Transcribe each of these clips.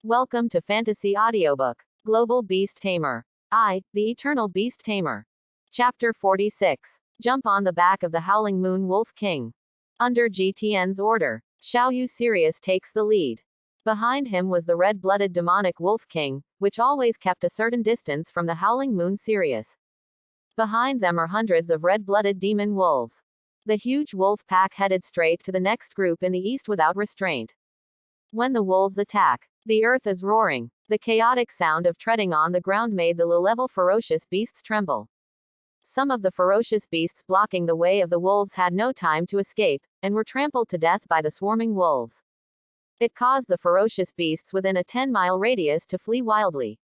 Welcome to Fantasy Audiobook. Global Beast Tamer. I, the Eternal Beast Tamer. Chapter 46. Jump on the back of the Howling Moon Wolf King. Under GTN's order, Xiaoyu Sirius takes the lead. Behind him was the red-blooded demonic Wolf King, which always kept a certain distance from the Howling Moon Sirius. Behind them are hundreds of red-blooded demon wolves. The huge wolf pack headed straight to the next group in the east without restraint. When the wolves attack, the earth is roaring. The chaotic sound of treading on the ground made the low-level ferocious beasts tremble. Some of the ferocious beasts blocking the way of the wolves had no time to escape, and were trampled to death by the swarming wolves. It caused the ferocious beasts within a 10-mile radius to flee wildly.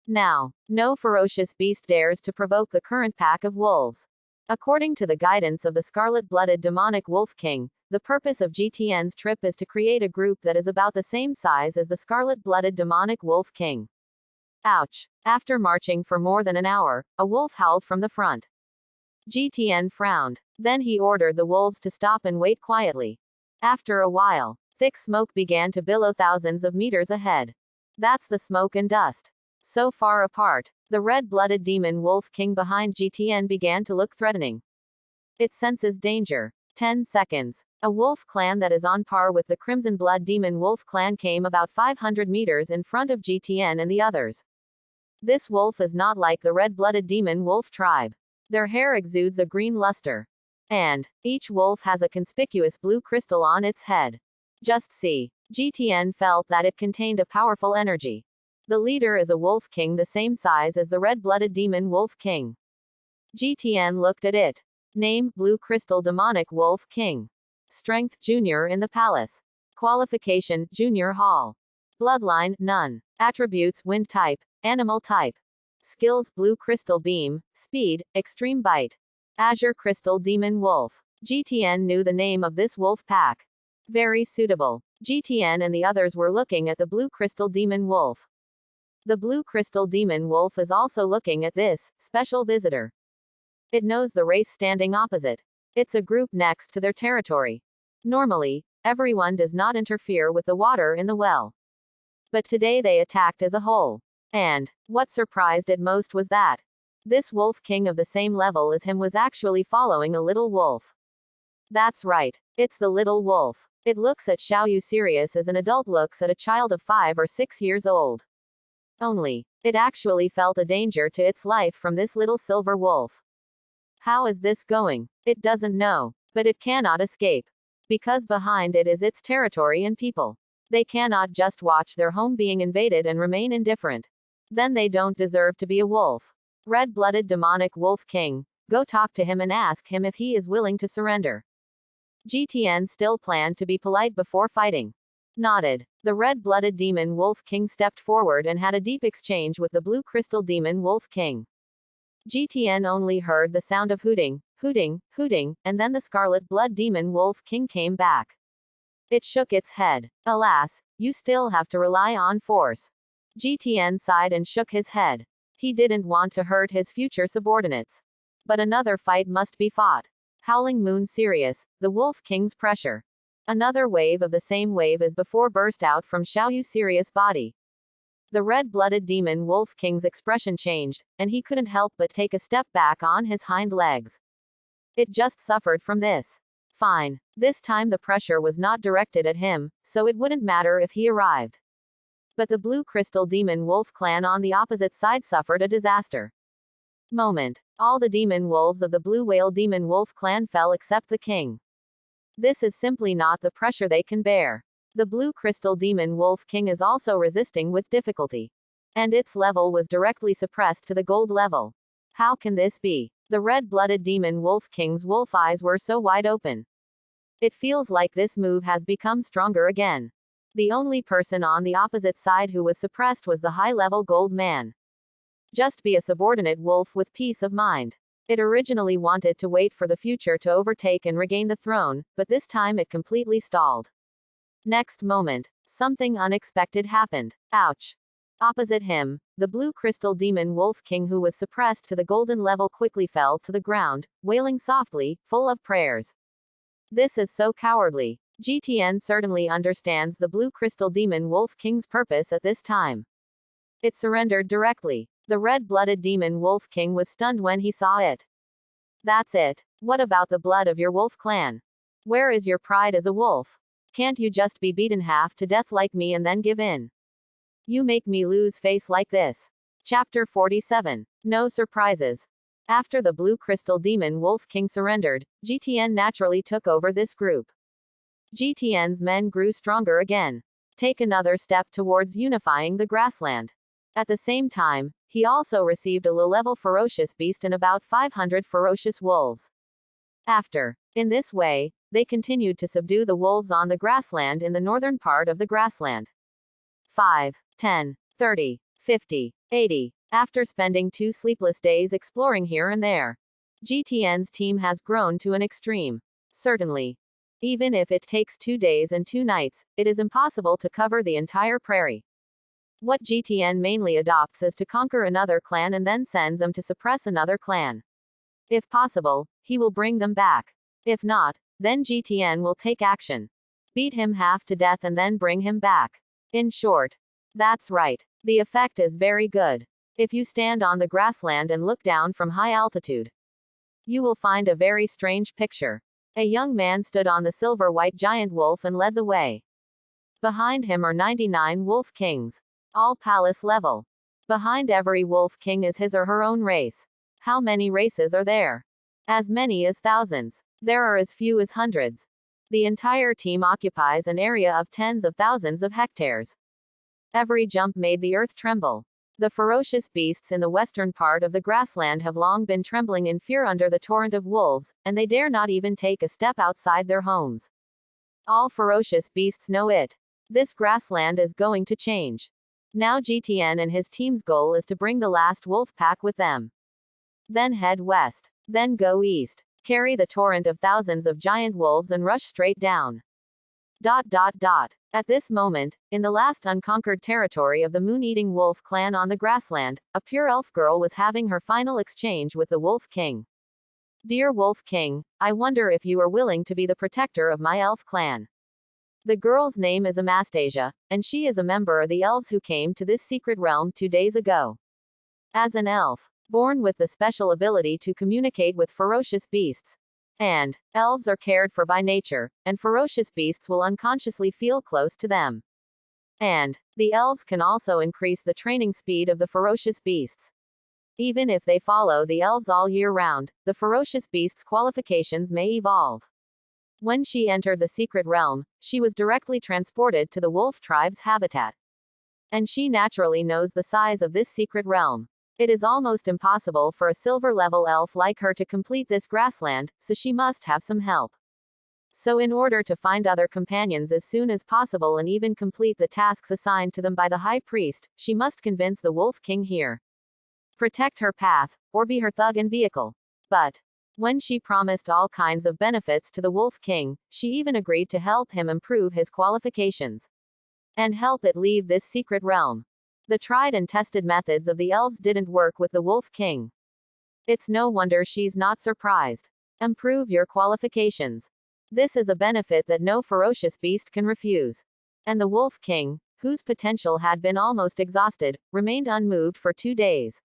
Now, no ferocious beast dares to provoke the current pack of wolves. According to the guidance of the scarlet-blooded demonic Wolf King, the purpose of GTN's trip is to create a group that is about the same size as the scarlet-blooded demonic Wolf King. Ouch! After marching for more than an hour, a wolf howled from the front. GTN frowned. Then he ordered the wolves to stop and wait quietly. After a while, thick smoke began to billow thousands of meters ahead. That's the smoke and dust. So far apart, the red-blooded demon Wolf King behind GTN began to look threatening. It senses danger. 10 seconds. A wolf clan that is on par with the Crimson Blood Demon Wolf clan came about 500 meters in front of GTN and the others. This wolf is not like the red-blooded demon wolf tribe. Their hair exudes a green luster. And each wolf has a conspicuous blue crystal on its head. Just see. GTN felt that it contained a powerful energy. The leader is a wolf king the same size as the red-blooded demon Wolf King. GTN looked at it. Name, Blue Crystal Demonic Wolf King. Strength, Junior in the Palace. Qualification, Junior Hall. Bloodline, none. Attributes, Wind type. Animal type. Skills, Blue Crystal Beam. Speed, Extreme Bite. Azure Crystal Demon Wolf. GTN knew the name of this wolf pack. Very suitable. GTN and the others were looking at the Blue Crystal Demon Wolf. The Blue Crystal Demon Wolf is also looking at this special visitor. It knows the race standing opposite. It's a group next to their territory. Normally, everyone does not interfere with the water in the well. But today they attacked as a whole. And what surprised it most was that this Wolf King of the same level as him was actually following a little wolf. That's right. It's the little wolf. It looks at Xiaoyu Sirius as an adult looks at a child of 5 or 6 years old. Only, it actually felt a danger to its life from this little silver wolf. How is this going? It doesn't know. But it cannot escape. Because behind it is its territory and people. They cannot just watch their home being invaded and remain indifferent. Then they don't deserve to be a wolf. Red-blooded demonic Wolf King, go talk to him and ask him if he is willing to surrender. GTN still planned to be polite before fighting. Nodded. The red-blooded demon Wolf King stepped forward and had a deep exchange with the blue crystal demon Wolf King. GTN only heard the sound of hooting, hooting, hooting, and then the scarlet blood demon Wolf King came back. It shook its head. Alas, you still have to rely on force. GTN sighed and shook his head. He didn't want to hurt his future subordinates. But another fight must be fought. Howling Moon Sirius, the Wolf King's pressure. Another wave of the same wave as before burst out from Xiaoyu Sirius' body. The red-blooded demon Wolf King's expression changed, and he couldn't help but take a step back on his hind legs. It just suffered from this. Fine. This time the pressure was not directed at him, so it wouldn't matter if he arrived. But the Blue Crystal Demon Wolf clan on the opposite side suffered a disaster. Moment. All the demon wolves of the Blue Whale Demon Wolf clan fell except the king. This is simply not the pressure they can bear. The Blue Crystal Demon Wolf King is also resisting with difficulty. And its level was directly suppressed to the gold level. How can this be? The red-blooded demon Wolf King's wolf eyes were so wide open. It feels like this move has become stronger again. The only person on the opposite side who was suppressed was the high-level gold man. Just be a subordinate wolf with peace of mind. It originally wanted to wait for the future to overtake and regain the throne, but this time it completely stalled. Next moment, something unexpected happened. Ouch. Opposite him, the Blue Crystal Demon Wolf King who was suppressed to the golden level quickly fell to the ground, wailing softly, full of prayers. This is so cowardly. GTN certainly understands the blue crystal demon Wolf King's purpose at this time. It surrendered directly. The red-blooded demon Wolf King was stunned when he saw it. That's it. What about the blood of your wolf clan? Where is your pride as a wolf? Can't you just be beaten half to death like me and then give in? You make me lose face like this. Chapter 47. No surprises. After the blue crystal demon Wolf King surrendered, GTN naturally took over this group. GTN's men grew stronger again. Take another step towards unifying the grassland. At the same time, he also received a low-level ferocious beast and about 500 ferocious wolves. In this way, they continued to subdue the wolves on the grassland in the northern part of the grassland. 5, 10, 30, 50, 80. After spending 2 sleepless days exploring here and there, GTN's team has grown to an extreme. Certainly. Even if it takes 2 days and 2 nights, it is impossible to cover the entire prairie. What GTN mainly adopts is to conquer another clan and then send them to suppress another clan. If possible, he will bring them back. If not, then GTN will take action. Beat him half to death and then bring him back. In short. That's right. The effect is very good. If you stand on the grassland and look down from high altitude, you will find a very strange picture. A young man stood on the silver-white giant wolf and led the way. Behind him are 99 wolf kings. All palace level. Behind every wolf king is his or her own race. How many races are there? As many as thousands. There are as few as hundreds. The entire team occupies an area of tens of thousands of hectares. Every jump made the earth tremble. The ferocious beasts in the western part of the grassland have long been trembling in fear under the torrent of wolves, and they dare not even take a step outside their homes. All ferocious beasts know it. This grassland is going to change. Now GTN and his team's goal is to bring the last wolf pack with them. Then head west. Then go east. Carry the torrent of thousands of giant wolves and rush straight down. At this moment, in the last unconquered territory of the moon-eating wolf clan on the grassland, a pure elf girl was having her final exchange with the Wolf King. Dear Wolf King, I wonder if you are willing to be the protector of my elf clan. The girl's name is Amastasia, and she is a member of the elves who came to this secret realm 2 days ago. As an elf, born with the special ability to communicate with ferocious beasts, and elves are cared for by nature, and ferocious beasts will unconsciously feel close to them. And the elves can also increase the training speed of the ferocious beasts. Even if they follow the elves all year round, the ferocious beasts' qualifications may evolve. When she entered the secret realm, she was directly transported to the wolf tribe's habitat. And she naturally knows the size of this secret realm. It is almost impossible for a silver-level elf like her to complete this grassland, so she must have some help. So in order to find other companions as soon as possible and even complete the tasks assigned to them by the high priest, she must convince the Wolf King here. Protect her path, or be her thug and vehicle. But when she promised all kinds of benefits to the Wolf King, she even agreed to help him improve his qualifications. And help it leave this secret realm. The tried and tested methods of the elves didn't work with the Wolf King. It's no wonder she's not surprised. Improve your qualifications. This is a benefit that no ferocious beast can refuse. And the Wolf King, whose potential had been almost exhausted, remained unmoved for 2 days.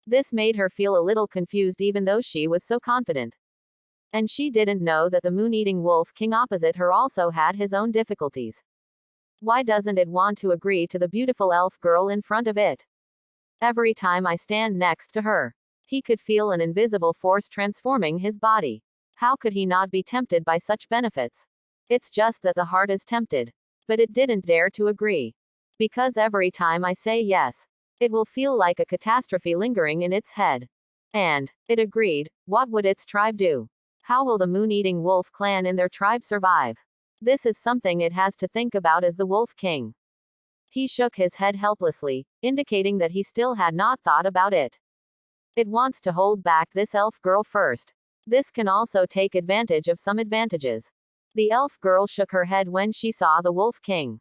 This made her feel a little confused even though she was so confident. And she didn't know that the moon-eating Wolf King opposite her also had his own difficulties. Why doesn't it want to agree to the beautiful elf girl in front of it? Every time I stand next to her, he could feel an invisible force transforming his body. How could he not be tempted by such benefits? It's just that the heart is tempted. But it didn't dare to agree. Because every time I say yes, it will feel like a catastrophe lingering in its head. And it agreed. What would its tribe do? How will the moon-eating wolf clan in their tribe survive? This is something it has to think about as the Wolf King. He shook his head helplessly, indicating that he still had not thought about it. It wants to hold back this elf girl first. This can also take advantage of some advantages. The elf girl shook her head when she saw the Wolf King.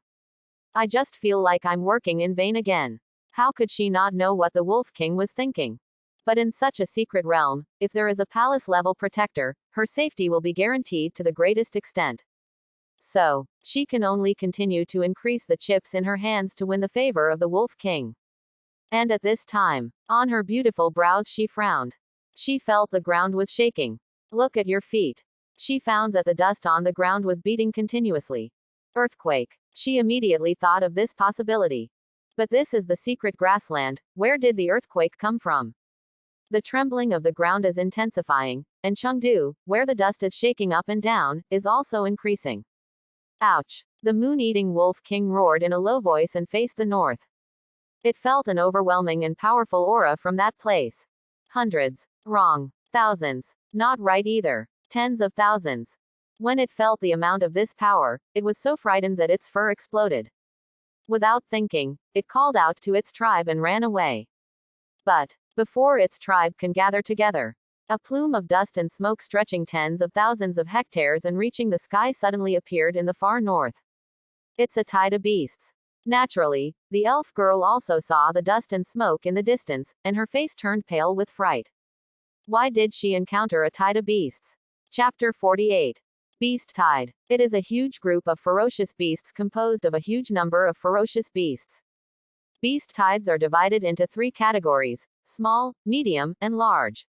I just feel like I'm working in vain again. How could she not know what the Wolf King was thinking? But in such a secret realm, if there is a palace-level protector, her safety will be guaranteed to the greatest extent. So, she can only continue to increase the chips in her hands to win the favor of the Wolf King. And at this time, on her beautiful brows she frowned. She felt the ground was shaking. Look at your feet. She found that the dust on the ground was beating continuously. Earthquake. She immediately thought of this possibility. But this is the secret grassland. Where did the earthquake come from? The trembling of the ground is intensifying, and Chengdu, where the dust is shaking up and down, is also increasing. Ouch! The moon-eating Wolf King roared in a low voice and faced the north. It felt an overwhelming and powerful aura from that place. Hundreds. Wrong. Thousands. Not right either. Tens of thousands. When it felt the amount of this power, it was so frightened that its fur exploded. Without thinking, it called out to its tribe and ran away. But, before its tribe can gather together, a plume of dust and smoke stretching tens of thousands of hectares and reaching the sky suddenly appeared in the far north. It's a tide of beasts. Naturally, the elf girl also saw the dust and smoke in the distance, and her face turned pale with fright. Why did she encounter a tide of beasts? Chapter 48. Beast Tide. It is a huge group of ferocious beasts composed of a huge number of ferocious beasts. Beast tides are divided into 3 categories: small, medium, and large.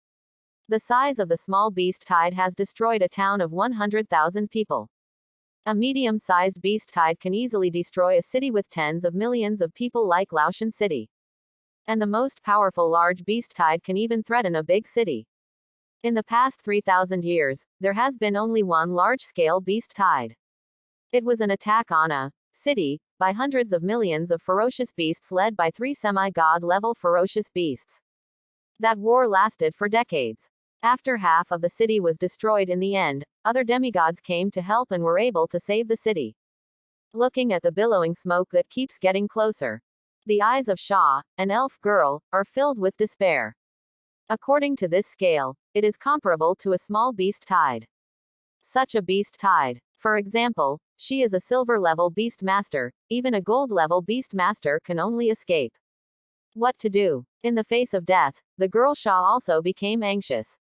The size of the small beast tide has destroyed a town of 100,000 people. A medium-sized beast tide can easily destroy a city with tens of millions of people like Laoshan City. And the most powerful large beast tide can even threaten a big city. In the past 3,000 years, there has been only one large-scale beast tide. It was an attack on a city by hundreds of millions of ferocious beasts led by 3 semi-god level ferocious beasts. That war lasted for decades. After half of the city was destroyed in the end, other demigods came to help and were able to save the city. Looking at the billowing smoke that keeps getting closer, the eyes of Sha, an elf girl, are filled with despair. According to this scale, it is comparable to a small beast tide. Such a beast tide. For example, she is a silver level beast master, even a gold level beast master can only escape. What to do? In the face of death, the girl Sha also became anxious.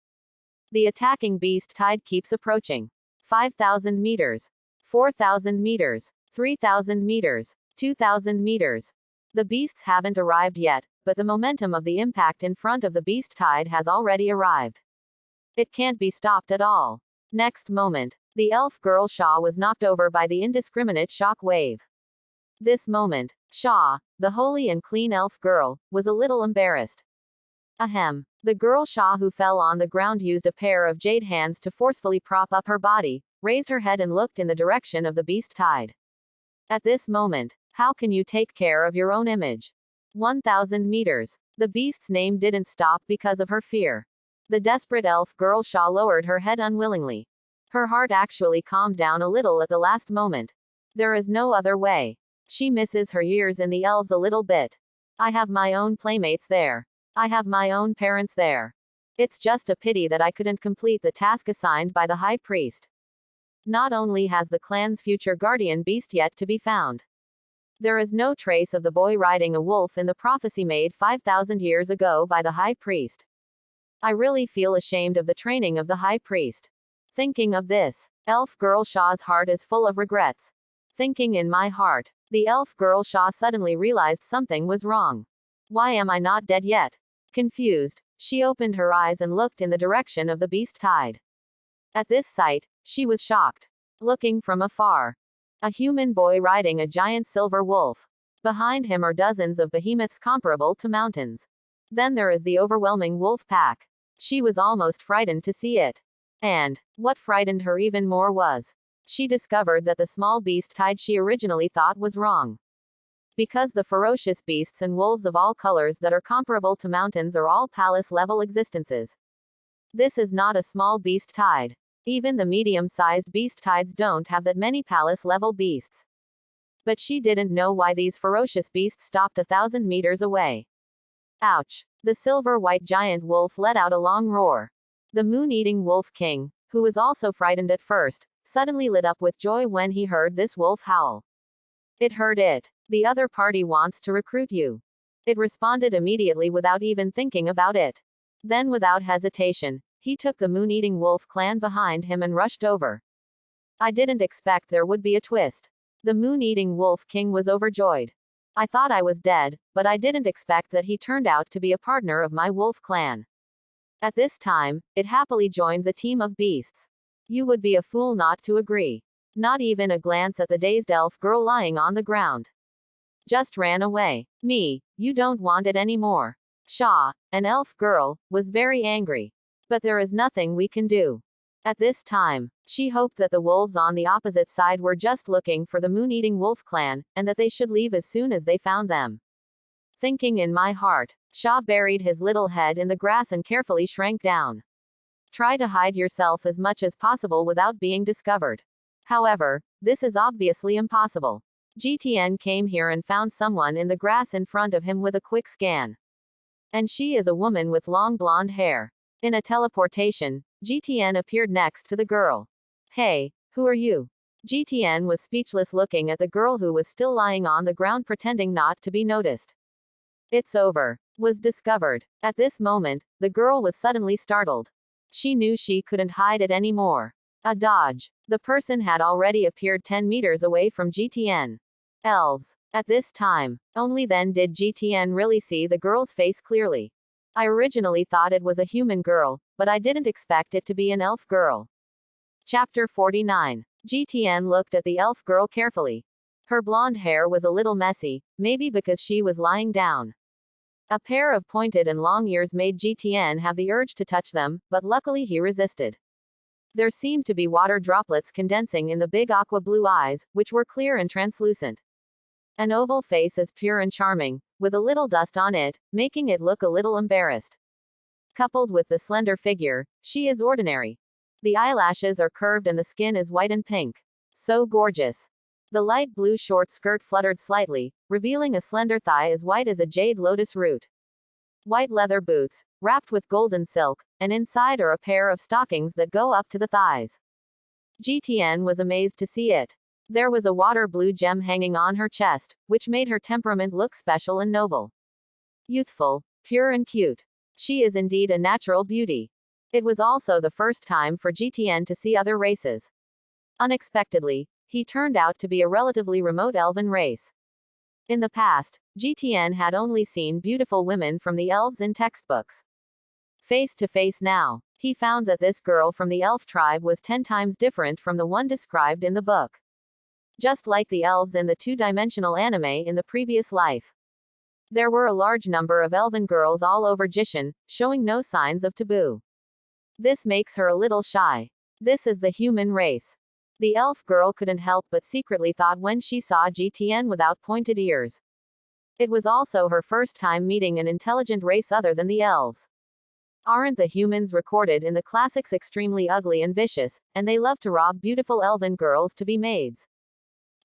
The attacking beast tide keeps approaching. 5,000 meters. 4,000 meters. 3,000 meters. 2,000 meters. The beasts haven't arrived yet, but the momentum of the impact in front of the beast tide has already arrived. It can't be stopped at all. Next moment, the elf girl Sha was knocked over by the indiscriminate shock wave. This moment, Sha, the holy and clean elf girl, was a little embarrassed. Ahem. The girl Sha who fell on the ground used a pair of jade hands to forcefully prop up her body, raised her head and looked in the direction of the beast tide. At this moment, how can you take care of your own image? 1,000 meters. The beast's name didn't stop because of her fear. The desperate elf girl Sha lowered her head unwillingly. Her heart actually calmed down a little at the last moment. There is no other way. She misses her years in the elves a little bit. I have my own playmates there. I have my own parents there. It's just a pity that I couldn't complete the task assigned by the high priest. Not only has the clan's future guardian beast yet to be found, there is no trace of the boy riding a wolf in the prophecy made 5,000 years ago by the high priest. I really feel ashamed of the training of the high priest. Thinking of this, elf girl Sha's heart is full of regrets. Thinking in my heart, the elf girl Sha suddenly realized something was wrong. Why am I not dead yet? Confused, she opened her eyes and looked in the direction of the beast tide. At this sight, she was shocked. Looking from afar, a human boy riding a giant silver wolf. Behind him are dozens of behemoths comparable to mountains. Then there is the overwhelming wolf pack. She was almost frightened to see it. And, what frightened her even more was, she discovered that the small beast tide she originally thought was wrong. Because the ferocious beasts and wolves of all colors that are comparable to mountains are all palace-level existences. This is not a small beast tide. Even the medium-sized beast tides don't have that many palace-level beasts. But she didn't know why these ferocious beasts stopped 1,000 meters away. Ouch! The silver-white giant wolf let out a long roar. The moon-eating wolf king, who was also frightened at first, suddenly lit up with joy when he heard this wolf howl. It heard it. The other party wants to recruit you. It responded immediately without even thinking about it. Then without hesitation, he took the moon-eating wolf clan behind him and rushed over. I didn't expect there would be a twist. The moon-eating wolf king was overjoyed. I thought I was dead, but I didn't expect that he turned out to be a partner of my wolf clan. At this time, it happily joined the team of beasts. You would be a fool not to agree. Not even a glance at the dazed elf girl lying on the ground. Just ran away. Me, you don't want it anymore. Shaw, an elf girl, was very angry. But there is nothing we can do. At this time, she hoped that the wolves on the opposite side were just looking for the moon-eating wolf clan, and that they should leave as soon as they found them. Thinking in my heart, Shaw buried his little head in the grass and carefully shrank down. Try to hide yourself as much as possible without being discovered. However, this is obviously impossible. GTN came here and found someone in the grass in front of him with a quick scan. And she is a woman with long blonde hair. In a teleportation, GTN appeared next to the girl. Hey, who are you? GTN was speechless looking at the girl who was still lying on the ground pretending not to be noticed. It's over. Was discovered. At this moment, the girl was suddenly startled. She knew she couldn't hide it anymore. A dodge. The person had already appeared 10 meters away from GTN. Elves. At this time, only then did GTN really see the girl's face clearly. I originally thought it was a human girl, but I didn't expect it to be an elf girl. Chapter 49. GTN looked at the elf girl carefully. Her blonde hair was a little messy, maybe because she was lying down. A pair of pointed and long ears made GTN have the urge to touch them, but luckily he resisted. There seemed to be water droplets condensing in the big aqua blue eyes, which were clear and translucent. An oval face is pure and charming, with a little dust on it, making it look a little embarrassed. Coupled with the slender figure, she is ordinary. The eyelashes are curved and the skin is white and pink. So gorgeous. The light blue short skirt fluttered slightly, revealing a slender thigh as white as a jade lotus root. White leather boots, wrapped with golden silk, and inside are a pair of stockings that go up to the thighs. GTN was amazed to see it. There was a water blue gem hanging on her chest, which made her temperament look special and noble. Youthful, pure and cute. She is indeed a natural beauty. It was also the first time for GTN to see other races. Unexpectedly, he turned out to be a relatively remote elven race. In the past, GTN had only seen beautiful women from the elves in textbooks. Face to face now, he found that this girl from the elf tribe was 10 times different from the one described in the book. Just like the elves in the two-dimensional anime in the previous life. There were a large number of elven girls all over Jishin, showing no signs of taboo. This makes her a little shy. This is the human race. The elf girl couldn't help but secretly thought when she saw GTN without pointed ears. It was also her first time meeting an intelligent race other than the elves. Aren't the humans recorded in the classics extremely ugly and vicious, and they love to rob beautiful elven girls to be maids?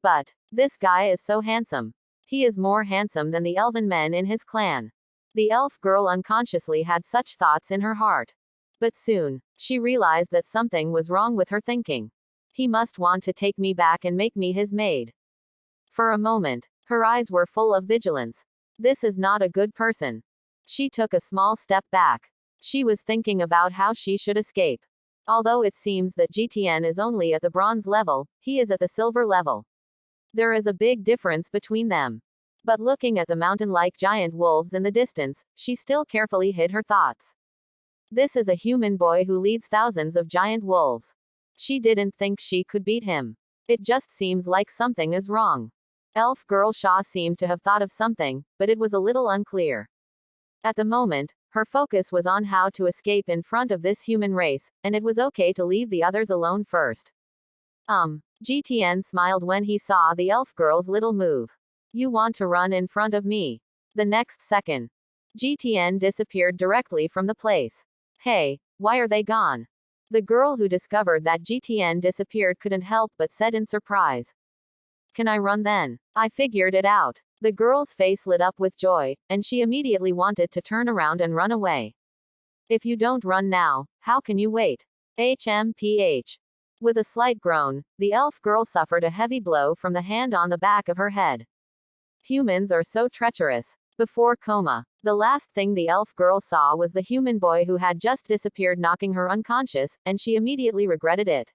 But this guy is so handsome. He is more handsome than the elven men in his clan. The elf girl unconsciously had such thoughts in her heart. But soon, she realized that something was wrong with her thinking. He must want to take me back and make me his maid. For a moment, her eyes were full of vigilance. This is not a good person. She took a small step back. She was thinking about how she should escape. Although it seems that GTN is only at the bronze level, he is at the silver level. There is a big difference between them. But looking at the mountain-like giant wolves in the distance, she still carefully hid her thoughts. This is a human boy who leads thousands of giant wolves. She didn't think she could beat him. It just seems like something is wrong. Elf girl Shaw seemed to have thought of something, but it was a little unclear. At the moment, her focus was on how to escape in front of this human race, and it was okay to leave the others alone first. GTN smiled when he saw the elf girl's little move. You want to run in front of me? The next second, GTN disappeared directly from the place. Hey, why are they gone? The girl who discovered that GTN disappeared couldn't help but said in surprise. Can I run then? I figured it out. The girl's face lit up with joy, and she immediately wanted to turn around and run away. If you don't run now, how can you wait? HMPH. With a slight groan, the elf girl suffered a heavy blow from the hand on the back of her head. Humans are so treacherous. Before coma, the last thing the elf girl saw was the human boy who had just disappeared knocking her unconscious, and she immediately regretted it.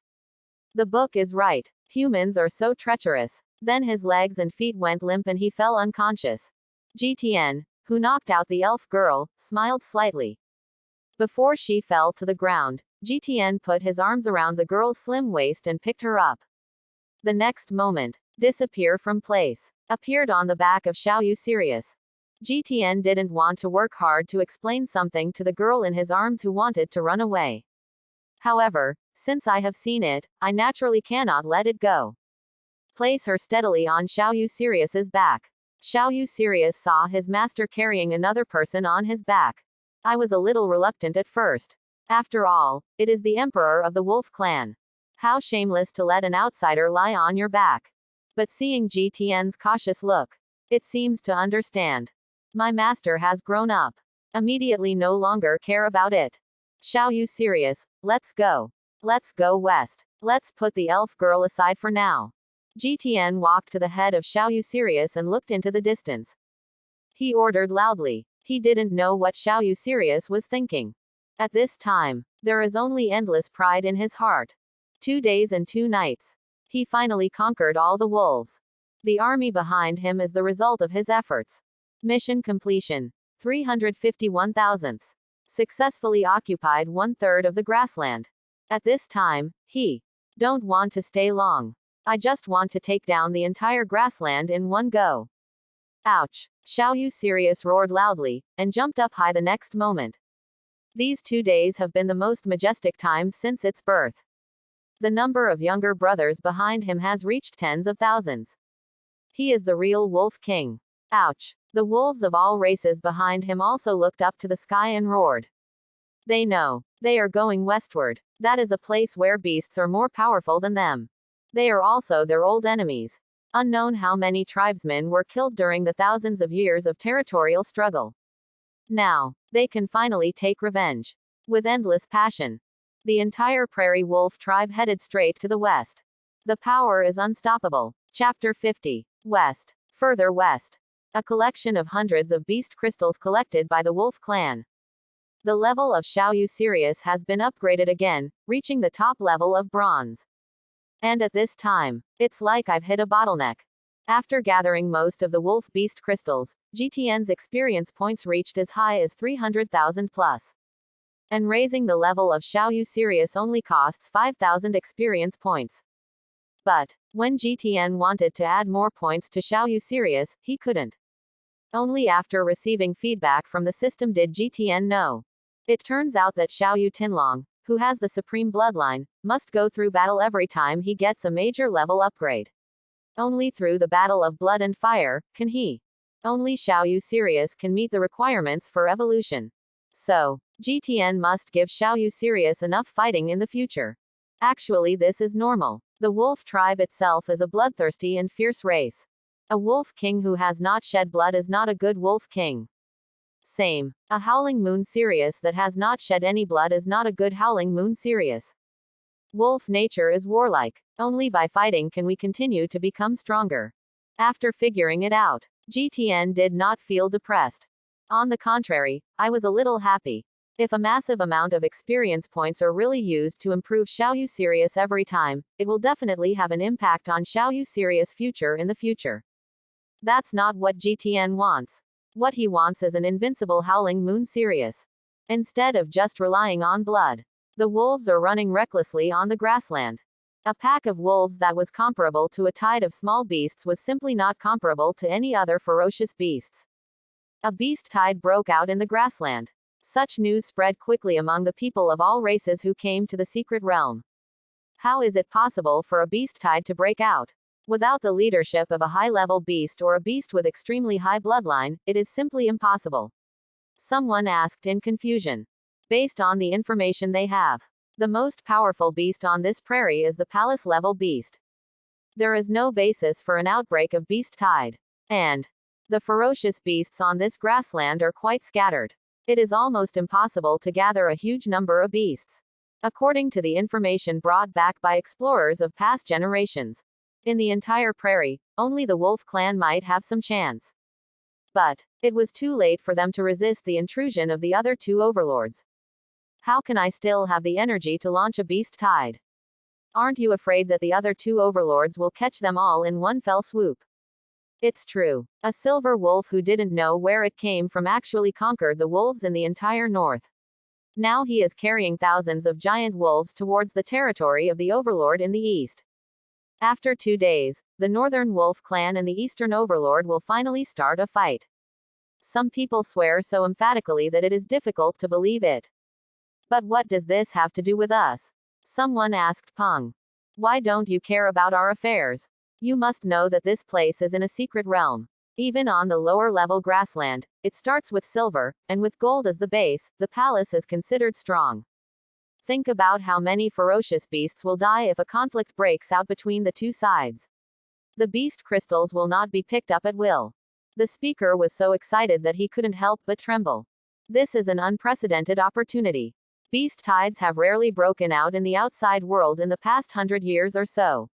The book is right. Humans are so treacherous. Then his legs and feet went limp and he fell unconscious. GTN, who knocked out the elf girl, smiled slightly. Before she fell to the ground, GTN put his arms around the girl's slim waist and picked her up. The next moment, disappear from place, appeared on the back of Xiaoyu Sirius. GTN didn't want to work hard to explain something to the girl in his arms who wanted to run away. However, since I have seen it, I naturally cannot let it go. Place her steadily on Xiaoyu Sirius's back. Xiaoyu Sirius saw his master carrying another person on his back. I was a little reluctant at first. After all, it is the emperor of the wolf clan. How shameless to let an outsider lie on your back. But seeing GTN's cautious look, it seems to understand. My master has grown up. Immediately no longer care about it. Xiaoyu Sirius, let's go. Let's go west. Let's put the elf girl aside for now. GTN walked to the head of Xiaoyu Sirius and looked into the distance. He ordered loudly. He didn't know what Xiaoyu Sirius was thinking. At this time, there is only endless pride in his heart. 2 days and 2 nights. He finally conquered all the wolves. The army behind him is the result of his efforts. Mission completion. 351,000. Successfully occupied 1/3 of the grassland. At this time, he don't want to stay long. I just want to take down the entire grassland in one go. Ouch. Xiaoyu Sirius roared loudly, and jumped up high the next moment. These 2 days have been the most majestic times since its birth. The number of younger brothers behind him has reached tens of thousands. He is the real Wolf King. Ouch. The wolves of all races behind him also looked up to the sky and roared. They know. They are going westward. That is a place where beasts are more powerful than them. They are also their old enemies. Unknown how many tribesmen were killed during the thousands of years of territorial struggle. Now, they can finally take revenge. With endless passion. The entire prairie wolf tribe headed straight to the west. The power is unstoppable. Chapter 50. West. Further west. A collection of hundreds of beast crystals collected by the wolf clan. The level of Xiaoyu Sirius has been upgraded again, reaching the top level of bronze. And at this time, it's like I've hit a bottleneck. After gathering most of the wolf beast crystals, GTN's experience points reached as high as 300,000 plus. And raising the level of Xiaoyu Sirius only costs 5,000 experience points. But, when GTN wanted to add more points to Xiaoyu Sirius, he couldn't. Only after receiving feedback from the system did GTN know. It turns out that Xiaoyu Tinlong, who has the supreme bloodline, must go through battle every time he gets a major level upgrade. Only through the battle of blood and fire can he. Only Xiaoyu Sirius can meet the requirements for evolution. So, GTN must give Xiaoyu Sirius enough fighting in the future. Actually, this is normal. The wolf tribe itself is a bloodthirsty and fierce race. A wolf king who has not shed blood is not a good wolf king. Same. A howling moon Sirius that has not shed any blood is not a good howling moon Sirius. Wolf nature is warlike. Only by fighting can we continue to become stronger. After figuring it out, GTN did not feel depressed. On the contrary, I was a little happy. If a massive amount of experience points are really used to improve Xiaoyu Sirius every time, it will definitely have an impact on Xiaoyu Sirius' future in the future. That's not what GTN wants. What he wants is an invincible howling moon Sirius. Instead of just relying on blood. The wolves are running recklessly on the grassland. A pack of wolves that was comparable to a tide of small beasts was simply not comparable to any other ferocious beasts. A beast tide broke out in the grassland. Such news spread quickly among the people of all races who came to the secret realm. How is it possible for a beast tide to break out? Without the leadership of a high-level beast or a beast with extremely high bloodline, it is simply impossible. Someone asked in confusion. Based on the information they have, the most powerful beast on this prairie is the palace-level beast. There is no basis for an outbreak of beast tide. And the ferocious beasts on this grassland are quite scattered. It is almost impossible to gather a huge number of beasts. According to the information brought back by explorers of past generations, in the entire prairie, only the wolf clan might have some chance. But it was too late for them to resist the intrusion of the other two overlords. How can I still have the energy to launch a beast tide? Aren't you afraid that the other two overlords will catch them all in one fell swoop? It's true. A silver wolf who didn't know where it came from actually conquered the wolves in the entire north. Now he is carrying thousands of giant wolves towards the territory of the overlord in the east. After 2 days, the northern wolf clan and the eastern overlord will finally start a fight. Some people swear so emphatically that it is difficult to believe it. But what does this have to do with us? Someone asked Peng. Why don't you care about our affairs? You must know that this place is in a secret realm. Even on the lower level grassland, it starts with silver, and with gold as the base, the palace is considered strong. Think about how many ferocious beasts will die if a conflict breaks out between the two sides. The beast crystals will not be picked up at will. The speaker was so excited that he couldn't help but tremble. This is an unprecedented opportunity. Beast tides have rarely broken out in the outside world in the past 100 years or so.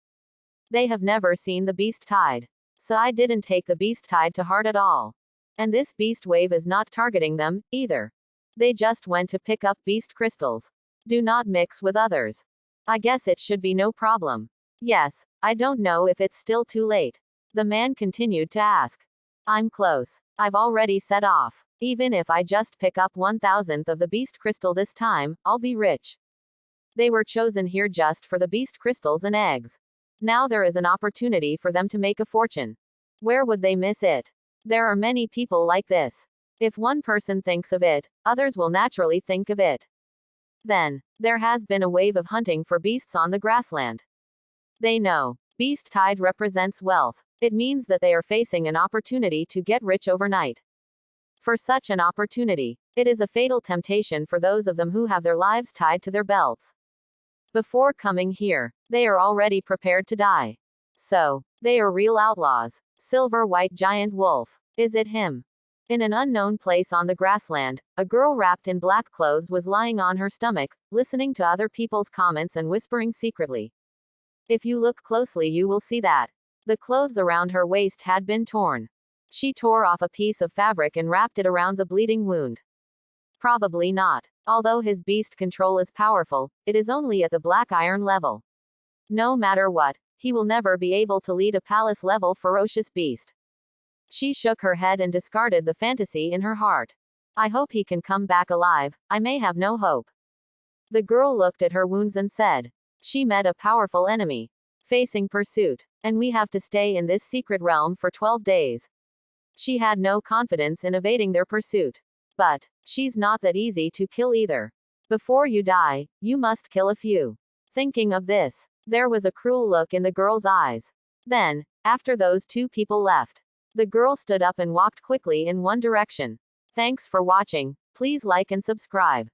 They have never seen the beast tide. So I didn't take the beast tide to heart at all. And this beast wave is not targeting them, either. They just went to pick up beast crystals. Do not mix with others. I guess it should be no problem. Yes, I don't know if it's still too late. The man continued to ask. I'm close. I've already set off. Even if I just pick up 1,000th of the beast crystal this time, I'll be rich. They were chosen here just for the beast crystals and eggs. Now there is an opportunity for them to make a fortune. Where would they miss it? There are many people like this. If one person thinks of it, others will naturally think of it. Then, there has been a wave of hunting for beasts on the grassland. They know. Beast tide represents wealth. It means that they are facing an opportunity to get rich overnight. For such an opportunity, it is a fatal temptation for those of them who have their lives tied to their belts. Before coming here, they are already prepared to die. So, they are real outlaws. Silver white giant wolf. Is it him? In an unknown place on the grassland, a girl wrapped in black clothes was lying on her stomach, listening to other people's comments and whispering secretly. If you look closely, you will see that the clothes around her waist had been torn. She tore off a piece of fabric and wrapped it around the bleeding wound. Probably not. Although his beast control is powerful, it is only at the black iron level. No matter what, he will never be able to lead a palace level ferocious beast. She shook her head and discarded the fantasy in her heart. I hope he can come back alive. I may have no hope. The girl looked at her wounds and said. She met a powerful enemy. Facing pursuit. And we have to stay in this secret realm for 12 days. She had no confidence in evading their pursuit. But, she's not that easy to kill either. Before you die, you must kill a few. Thinking of this, there was a cruel look in the girl's eyes. Then, after those two people left, the girl stood up and walked quickly in one direction. Thanks for watching. Please like and subscribe.